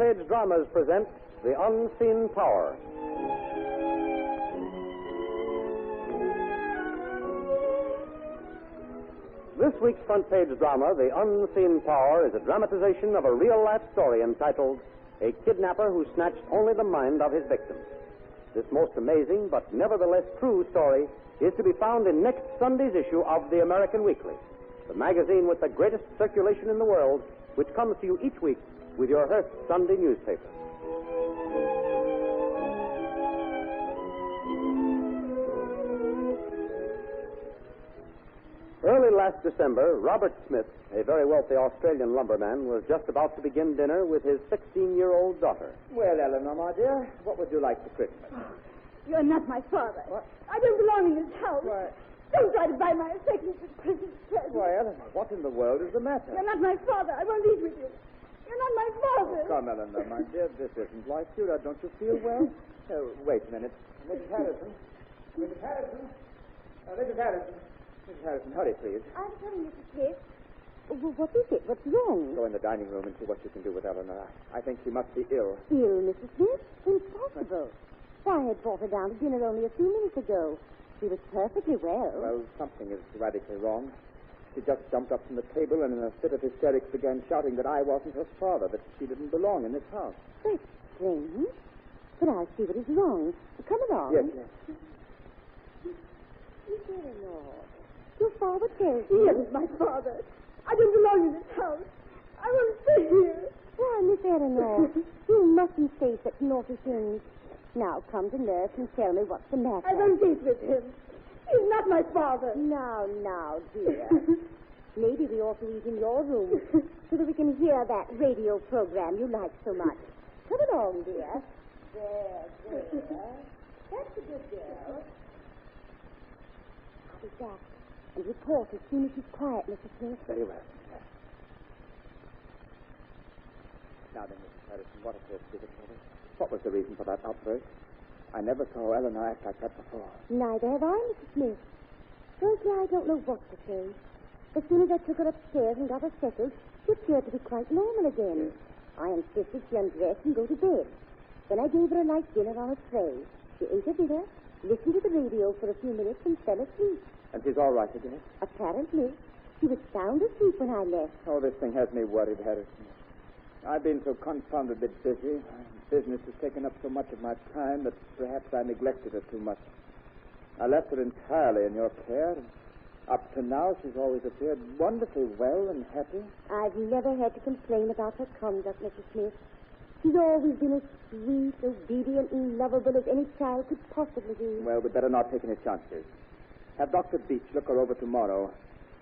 Page Dramas present The Unseen Power. This week's front page drama, The Unseen Power, is a dramatization of a real-life story entitled A Kidnapper Who Snatched Only the Mind of His Victim. This most amazing but nevertheless true story is to be found in next Sunday's issue of the American Weekly, the magazine with the greatest circulation in the world, which comes to you each week with your Hearst Sunday newspaper. Early last December, Robert Smith, a very wealthy Australian lumberman, was just about to begin dinner with his 16-year-old daughter. Well, Eleanor, my dear, what would you like for Christmas? You're not my father. What? I don't belong in this house. Why? Don't try to buy my affections with Christmas presents. Why, Eleanor, what in the world is the matter? You're not my father. I won't eat with you. You're not my father. Come, Eleanor, my dear, this isn't like you. Now, don't you feel well? Wait a minute. Mrs. Harrison. Mrs. Harrison. Mrs. Harrison. Mrs. Harrison, hurry, please. I'm coming, Mrs. Smith. Well, what is it? What's wrong? Go in the dining room and see what you can do with Eleanor. I think she must be ill. Ill, Mrs. Smith? Impossible. Why, I had brought her down to dinner only a few minutes ago. She was perfectly well. Well, something is radically wrong. She just jumped up from the table and in a fit of hysterics began shouting that I wasn't her father, that she didn't belong in this house. That's strange. But I'll see what is wrong. Come along. Yes. Miss Eleanor, your father tells me. He is my father. I don't belong in this house. I won't stay here. Why, Miss Eleanor, you mustn't say such naughty things. Now come to nurse and tell me what's the matter. I won't eat with him. He's not my father. Now, dear. Maybe we ought to eat in your room so that we can hear that radio program you like so much. Come along, dear. There. That's a good girl. I'll be back and report as soon as she's quiet, Mrs. Smith. Very well. Now then, Mrs. Harrison, what appears to be the trouble? What was the reason for that outburst? I never saw Eleanor act like that before. Neither have I, Mrs. Smith. Frankly, I don't know what to say. As soon as I took her upstairs and got her settled, she appeared to be quite normal again. I insisted she undress and go to bed. Then I gave her a light dinner on a tray. She ate her dinner, listened to the radio for a few minutes, and fell asleep. And she's all right again? Apparently. She was sound asleep when I left. Oh, this thing has me worried, Harrison. I've been so confoundedly busy. Business has taken up so much of my time that perhaps I neglected her too much. I left her entirely in your care. And up to now, she's always appeared wonderfully well and happy. I've never had to complain about her conduct, Mrs. Smith. She's always been as sweet, obedient, and lovable as any child could possibly be. Well, we'd better not take any chances. Have Dr. Beach look her over tomorrow.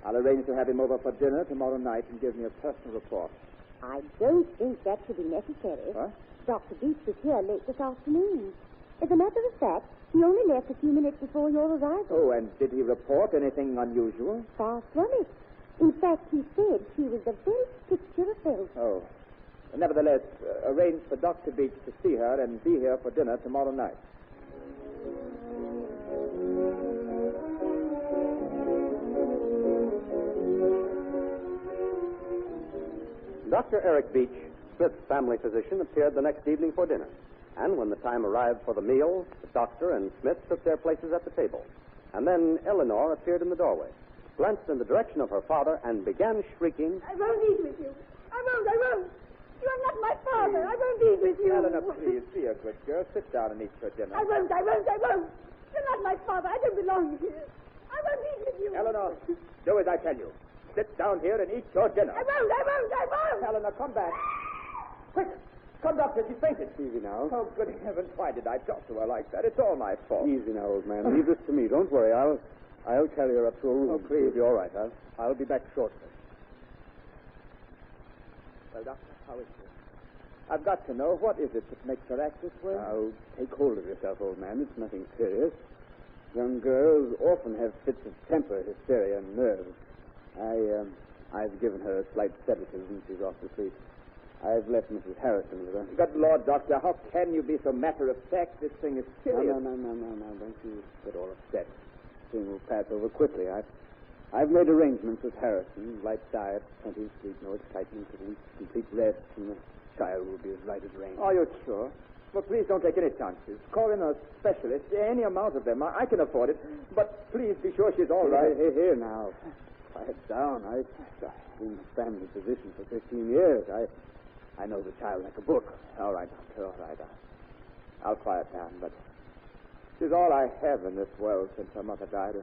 I'll arrange to have him over for dinner tomorrow night and give me a personal report. I don't think that should be necessary. What? Dr. Beach was here late this afternoon. As a matter of fact, he only left a few minutes before your arrival. Oh, and did he report anything unusual? Far from it. In fact, he said she was the very picture of health. Oh. Nevertheless, arrange for Dr. Beach to see her and be here for dinner tomorrow night. Dr. Eric Beach, Smith's family physician, appeared the next evening for dinner. And when the time arrived for the meal, the doctor and Smith took their places at the table. And then Eleanor appeared in the doorway, glanced in the direction of her father, and began shrieking, I won't eat with you. I won't. You're not my father. I won't eat with you. Eleanor, please, be a good girl. Sit down and eat your dinner. I won't. You're not my father. I don't belong here. I won't eat with you. Eleanor, do as I tell you. Sit down here and eat your dinner. I won't. Eleanor, come back. Quick. Come, Doctor. She's fainted. Easy now. Oh, good heavens. Why did I talk to her like that? It's all my fault. Easy now, old man. Leave this to me. Don't worry. I'll carry her up to her room. Oh, please. You'll be all right. I'll be back shortly. Well, Doctor, how is she? I've got to know, what is it that makes her act this way? Now, take hold of yourself, old man. It's nothing serious. Young girls often have fits of temper, hysteria, and nerves. I've given her a slight sedative and she's off to sleep. I've left Mrs. Harrison with her. Good Lord, Doctor, how can you be so matter-of-fact? This thing is serious. No. Don't you get all upset. This thing will pass over quickly. I've made arrangements with Harrison. Light diet, plenty of sleep, no excitement, a week's complete rest, and child will be as right as rain. Are you sure? Well, please don't take any chances. Call in a specialist, any amount of them. I can afford it. But please be sure she's all right. Here now. Quiet down. I've been a family physician for 15 years. I know the child like a book. All right, doctor, all right. I'll quiet down, but she's all I have in this world since her mother died.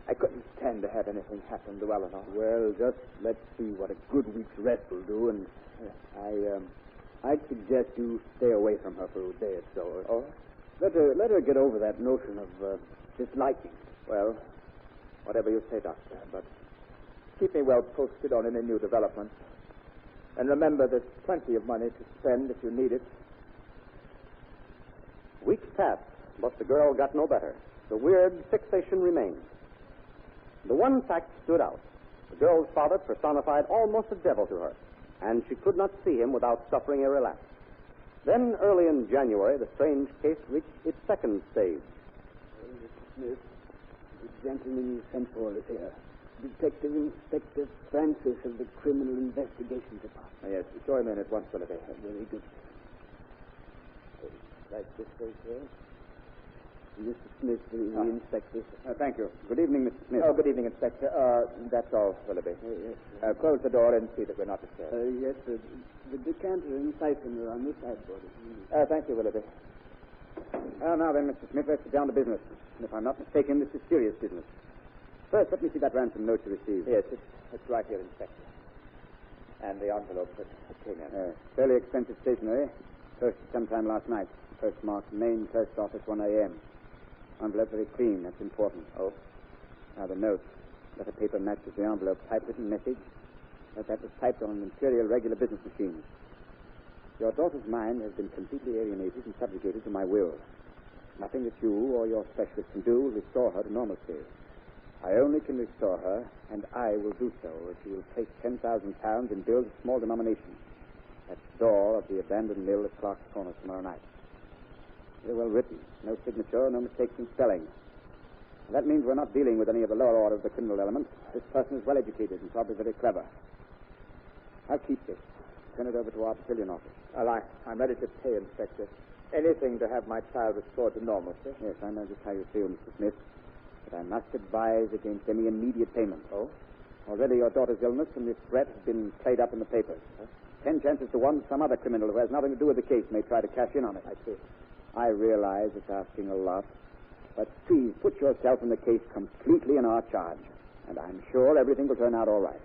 I couldn't stand to have anything happen to Eleanor. Well, just let's see what a good week's rest will do, and I'd suggest you stay away from her for a day or so. Oh? Let her get over that notion of disliking. Well, whatever you say, doctor, but keep me well posted on any new developments. And remember, there's plenty of money to spend if you need it. Weeks passed, but the girl got no better. The weird fixation remained. The one fact stood out. The girl's father personified almost a devil to her, and she could not see him without suffering a relapse. Then, early in January, the strange case reached its second stage. Mr. Smith, the gentleman you sent for is here. Detective Inspector Francis of the Criminal Investigation Department. Yes, show him in at once, Oliver. Very good. Like this way, sir. Mr. Smith, the inspector. Thank you. Good evening, Mr. Smith. Oh, good evening, Inspector. That's all, Willoughby. Yes. Close the door and see that we're not disturbed. Yes, sir. The decanter and siphon are on the sideboard. Thank you, Willoughby. Now then, Mr. Smith, let's get down to business. And if I'm not mistaken, this is serious business. First, let me see that ransom note you received. Yes, it's right here, Inspector. And the envelope that came in. Fairly expensive stationery. Purchased sometime last night. Postmarked Main Post Office, 1 a.m. Envelope very clean. That's important. Oh? Now the note. Letter paper matches the envelope. Typewritten message. That was typed on an imperial regular business machine. Your daughter's mind has been completely alienated and subjugated to my will. Nothing that you or your specialist can do will restore her to normalcy. I only can restore her, and I will do so if you will place £10,000 in bills of small denomination at the door of the abandoned mill at Clark's Corners tomorrow night. Very well written. No signature, no mistakes in spelling. And that means we're not dealing with any of the lower order of the criminal element. This person is well educated and probably very clever. I'll keep this. Turn it over to our Papillion office. Well, I'm ready to pay, Inspector. Anything to have my child restored to normalcy. Yes, I know just how you feel, Mr. Smith. But I must advise against any immediate payment. Oh? Already your daughter's illness and this threat have been played up in the papers. 10 chances to 1 some other criminal who has nothing to do with the case may try to cash in on it. I see. I realize it's asking a lot, but please put yourself in the case completely in our charge, and I'm sure everything will turn out all right.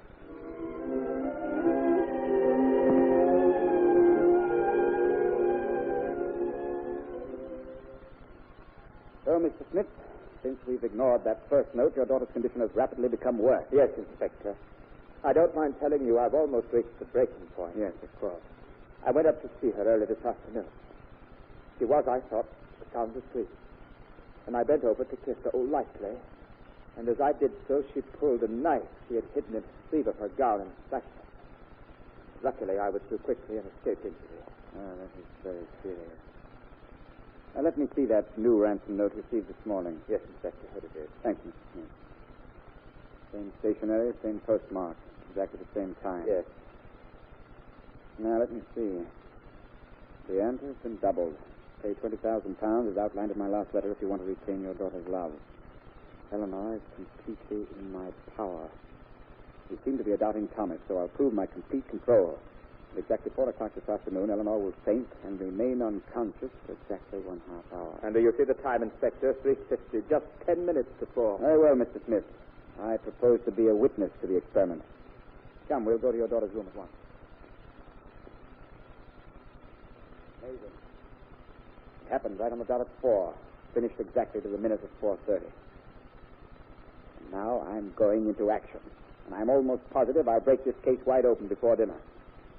So, Mr. Smith, since we've ignored that first note, your daughter's condition has rapidly become worse. Yes, Inspector. I don't mind telling you I've almost reached the breaking point. Yes, of course. I went up to see her early this afternoon. She was, I thought, sound asleep. And I bent over to kiss her, lightly. And as I did so, she pulled a knife she had hidden in the sleeve of her gown and slashed me. Luckily, I was too quickly and escaped injury. Oh, that is very serious. Now, let me see that new ransom note received this morning. Yes, Inspector, here it is. Thank you, Mr. Smith. Same stationery, same postmark, exactly the same time. Yes. Now, let me see. The ante has been doubled. Pay £20,000 as outlined in my last letter if you want to retain your daughter's love. Eleanor is completely in my power. You seem to be a doubting Thomas, so I'll prove my complete control. At exactly 4 o'clock this afternoon, Eleanor will faint and remain unconscious for exactly 1/2 hour. And do you see the time, Inspector? 3:50, just 10 minutes before. Very well, Mr. Smith. I propose to be a witness to the experiment. Come, we'll go to your daughter's room at once. Amazing. It happened right on the dot at 4. Finished exactly to the minute of 4:30. And now I'm going into action. And I'm almost positive I'll break this case wide open before dinner.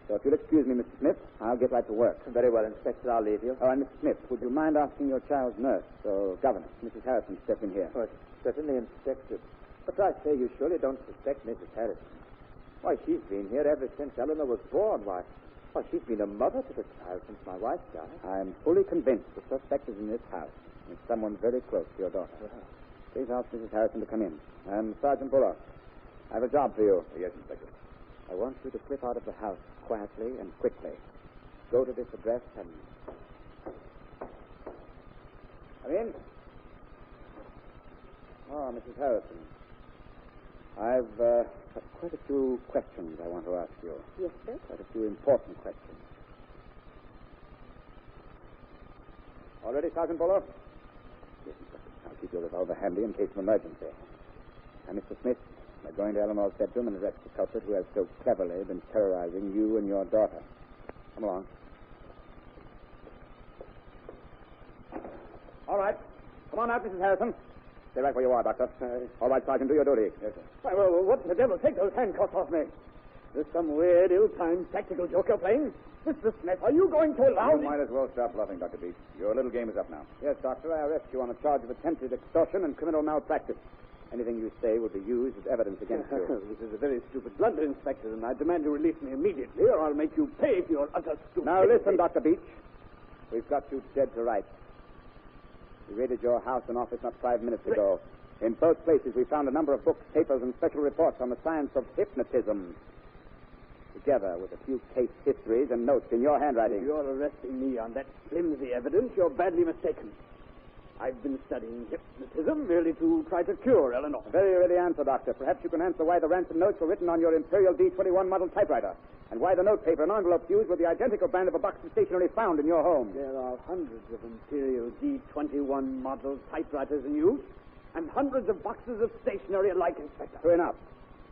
So if you'll excuse me, Mr. Smith, I'll get right to work. Very well, Inspector. I'll leave you. Oh, and Mr. Smith, would you mind asking your child's nurse or governess, Mrs. Harrison, to step in here? Oh, certainly, Inspector. But I say, you surely don't suspect Mrs. Harrison. Why, she's been here ever since Eleanor was born. Why, she's been a mother to the child since my wife died. I'm fully convinced the suspect is in this house. It's someone very close to your daughter. Please ask Mrs. Harrison to come in. And Sergeant Bullock, I have a job for you. Yes, Inspector. I want you to slip out of the house quietly and quickly. Go to this address and... Come in. Oh, Mrs. Harrison. I've got quite a few questions I want to ask you. Yes, sir. Quite a few important questions. All ready, Sergeant Buller? Yes, sir. I'll keep your revolver handy in case of emergency. Now, Mr. Smith, we're going to Eleanor's bedroom and arrest the culprit who has so cleverly been terrorizing you and your daughter. Come along. All right. Come on out, Mrs. Harrison. Stay right where you are, Doctor. All right, Sergeant, do your duty. Yes, sir. Why, well, what the devil? Take those handcuffs off me. Is this some weird, ill-timed tactical joke you're playing? Mr. Smith, are you going to allow You me... might as well stop bluffing, Dr. Beach. Your little game is up now. Yes, Doctor, I arrest you on a charge of attempted extortion and criminal malpractice. Anything you say will be used as evidence against you. This is a very stupid blunder, Inspector, and I demand you release me immediately, or I'll make you pay for your utter stupidity. Now, listen, Dr. Beach. We've got you dead to rights. We raided your house and office not 5 minutes ago. In both places, we found a number of books, papers, and special reports on the science of hypnotism, together with a few case histories and notes in your handwriting. If you're arresting me on that flimsy evidence, you're badly mistaken. I've been studying hypnotism merely to try to cure Eleanor. A very ready answer, Doctor. Perhaps you can answer why the ransom notes were written on your Imperial D-21 model typewriter, and why the note paper and envelopes used were the identical brand of a box of stationery found in your home. There are hundreds of Imperial D-21 model typewriters in use, and hundreds of boxes of stationery alike, Inspector. True enough.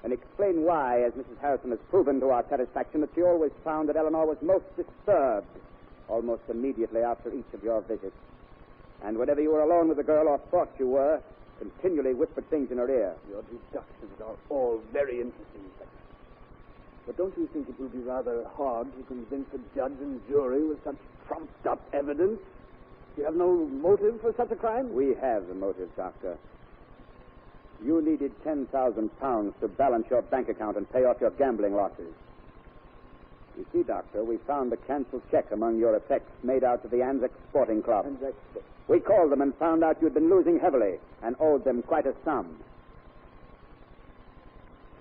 And explain why, as Mrs. Harrison has proven to our satisfaction, that she always found that Eleanor was most disturbed almost immediately after each of your visits. And whenever you were alone with the girl, or thought you were, continually whispered things in her ear. Your deductions are all very interesting, Inspector. But don't you think it will be rather hard to convince a judge and jury with such trumped-up evidence? You have no motive for such a crime? We have the motive, Doctor. You needed 10,000 pounds to balance your bank account and pay off your gambling losses. You see, Doctor, we found a canceled check among your effects made out to the Anzac Sporting Club. Anzac... We called them and found out you'd been losing heavily and owed them quite a sum.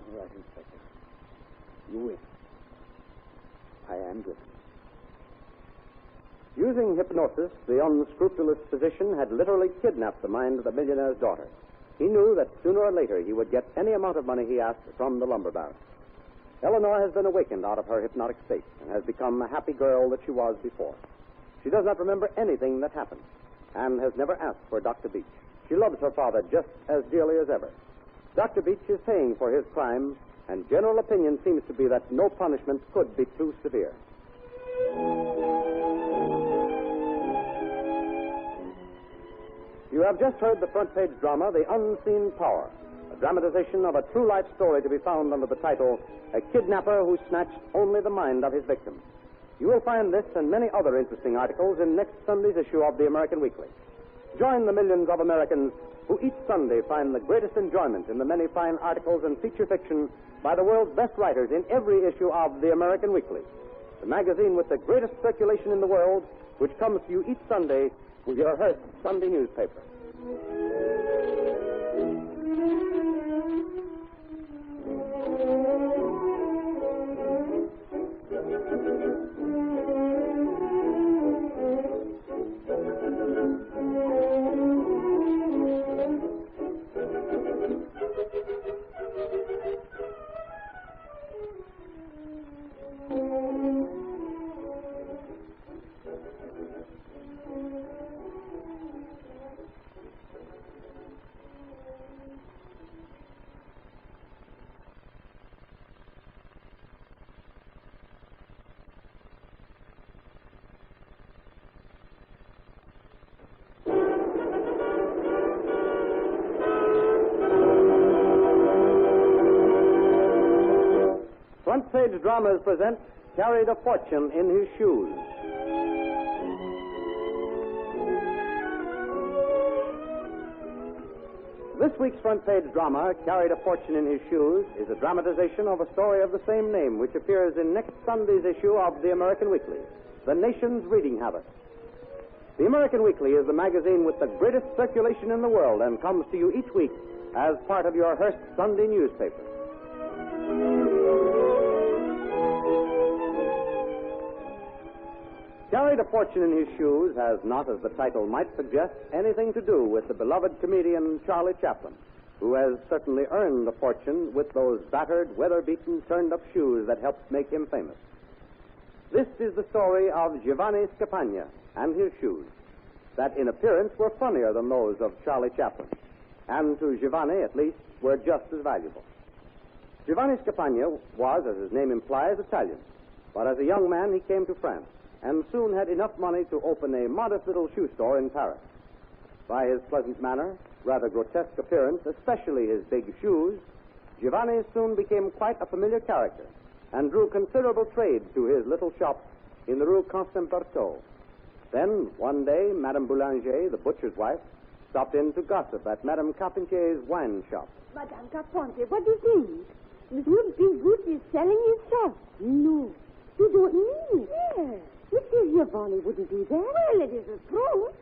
All right, Inspector. You win. I am guilty. Using hypnosis, the unscrupulous physician had literally kidnapped the mind of the millionaire's daughter. He knew that sooner or later he would get any amount of money he asked from the lumber baron. Eleanor has been awakened out of her hypnotic state and has become the happy girl that she was before. She does not remember anything that happened and has never asked for Dr. Beach. She loves her father just as dearly as ever. Dr. Beach is paying for his crime, and general opinion seems to be that no punishment could be too severe. You have just heard the front-page drama, The Unseen Power, a dramatization of a true-life story to be found under the title, A Kidnapper Who Snatched Only the Mind of His Victim. You will find this and many other interesting articles in next Sunday's issue of the American Weekly. Join the millions of Americans who each Sunday find the greatest enjoyment in the many fine articles and feature fiction by the world's best writers in every issue of the American Weekly, the magazine with the greatest circulation in the world, which comes to you each Sunday with your Hearst Sunday newspaper. Front Page Dramas present Carried a Fortune in His Shoes. This week's Front Page drama, Carried a Fortune in His Shoes, is a dramatization of a story of the same name, which appears in next Sunday's issue of the American Weekly, The Nation's Reading Habit. The American Weekly is the magazine with the greatest circulation in the world and comes to you each week as part of your Hearst Sunday newspaper. carried a fortune in his shoes has not, as the title might suggest, anything to do with the beloved comedian Charlie Chaplin, who has certainly earned a fortune with those battered, weather-beaten, turned-up shoes that helped make him famous. This is the story of Giovanni Scampagna and his shoes, that in appearance were funnier than those of Charlie Chaplin, and to Giovanni, at least, were just as valuable. Giovanni Scampagna was, as his name implies, Italian, but as a young man he came to France and soon had enough money to open a modest little shoe store in Paris. By his pleasant manner, rather grotesque appearance, especially his big shoes, Giovanni soon became quite a familiar character and drew considerable trade to his little shop in the Rue Constant Berthaud. Then, one day, Madame Boulanger, the butcher's wife, stopped in to gossip at Madame Carpentier's wine shop. Madame Carpentier, what do you think? Monsieur Bigwood is selling his shop. No, you don't mean it. Yes. Monsieur Giovanni wouldn't do that. Well, it isn't true.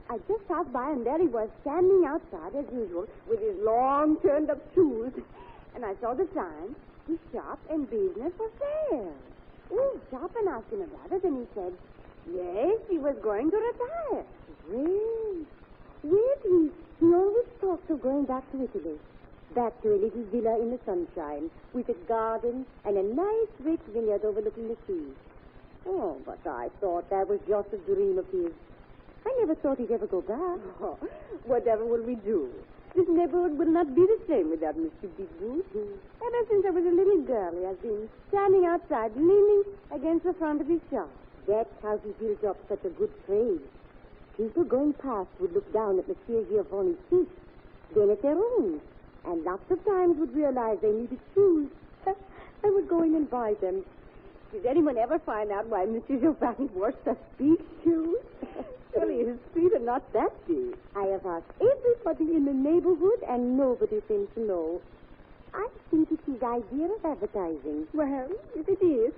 I just passed by, and there he was, standing outside, as usual, with his long, turned-up shoes. And I saw the sign, his shop and business for sale. Oh, Chopin asked him about it, and he said, yes, he was going to retire. Well, he always talks of going back to Italy. Back to a little villa in the sunshine, with a garden and a nice rich vineyard overlooking the sea. Oh, but I thought that was just a dream of his. I never thought he'd ever go back. Oh, whatever will we do? This neighborhood will not be the same without Mr. Bigwood. Ever since I was a little girl, he has been standing outside, leaning against the front of his shop. That's how he built up such a good trade. People going past would look down at Monsieur Giovanni's feet, then at their own, and lots of times would realize they needed shoes and would go in and buy them. Did anyone ever find out why Mr. Giovanni wore such big shoes? Surely his feet are not that big. I have asked everybody in the neighborhood, and nobody seems to know. I think it's his idea of advertising. Well, if it is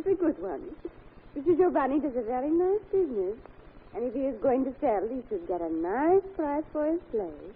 a good one. Mr. Giovanni does a very nice business, and if he is going to sell, he should get a nice price for his place.